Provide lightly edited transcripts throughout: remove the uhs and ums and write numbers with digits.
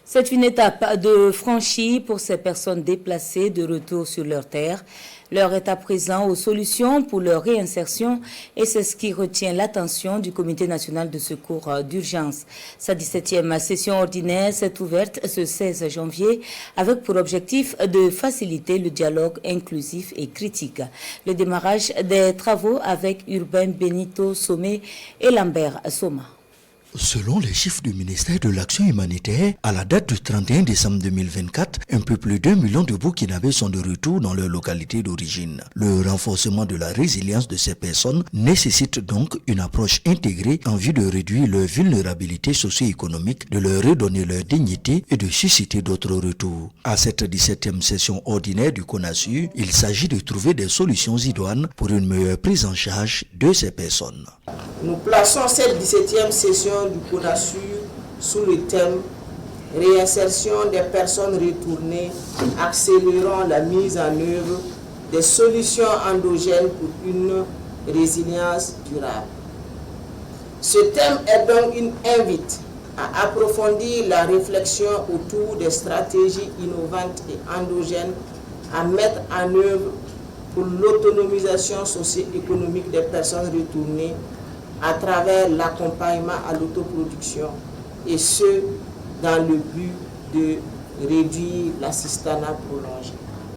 C'est une étape de franchie pour ces personnes déplacées de retour sur leur terre. L'heure est à présent aux solutions pour leur réinsertion et c'est ce qui retient l'attention du Comité national de secours d'urgence. Sa 17e session ordinaire s'est ouverte ce 16 janvier avec pour objectif de faciliter le dialogue inclusif et critique. Le démarrage des travaux avec Urbain Benito Somé et Lambert Soma. Selon les chiffres du ministère de l'Action humanitaire, à la date du 31 décembre 2024, un peu plus d'1 million de Burkinabés sont de retour dans leur localité d'origine. Le renforcement de la résilience de ces personnes nécessite donc une approche intégrée en vue de réduire leur vulnérabilité socio-économique, de leur redonner leur dignité et de susciter d'autres retours. À cette 17e session ordinaire du CONASUR, il s'agit de trouver des solutions idoines pour une meilleure prise en charge de ces personnes. Nous plaçons cette 17e session du CONASUR sous le thème réinsertion des personnes retournées, accélérant la mise en œuvre des solutions endogènes pour une résilience durable. Ce thème est donc une invite à approfondir la réflexion autour des stratégies innovantes et endogènes à mettre en œuvre pour l'autonomisation socio-économique des personnes retournées à travers l'accompagnement à l'autoproduction et ce, dans le but de réduire l'assistanat prolongé.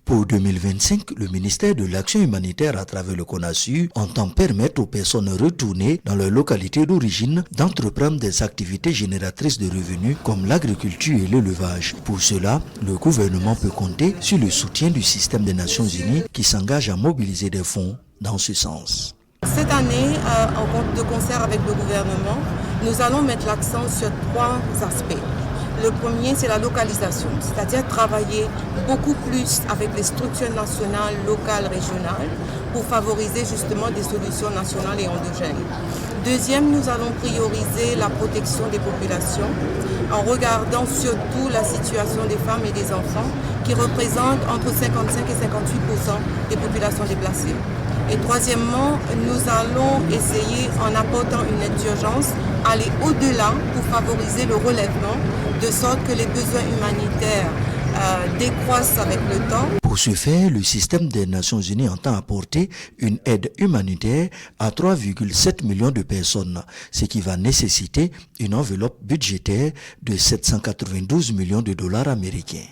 Pour 2025, le ministère de l'Action humanitaire à travers le CONASUR entend permettre aux personnes retournées dans leur localité d'origine d'entreprendre des activités génératrices de revenus comme l'agriculture et l'élevage. Pour cela, le gouvernement peut compter sur le soutien du système des Nations Unies qui s'engage à mobiliser des fonds dans ce sens. Cette année, de concert avec le gouvernement, nous allons mettre l'accent sur 3 aspects. Le premier, c'est la localisation, c'est-à-dire travailler beaucoup plus avec les structures nationales, locales, régionales, pour favoriser justement des solutions nationales et endogènes. Deuxième, nous allons prioriser la protection des populations en regardant surtout la situation des femmes et des enfants qui représentent entre 55 et 58% des populations déplacées. Et troisièmement, nous allons essayer, en apportant une aide d'urgence, aller au-delà pour favoriser le relèvement, de sorte que les besoins humanitaires décroissent avec le temps. Pour ce faire, le système des Nations Unies entend apporter une aide humanitaire à 3,7 millions de personnes, ce qui va nécessiter une enveloppe budgétaire de 792 millions de dollars américains.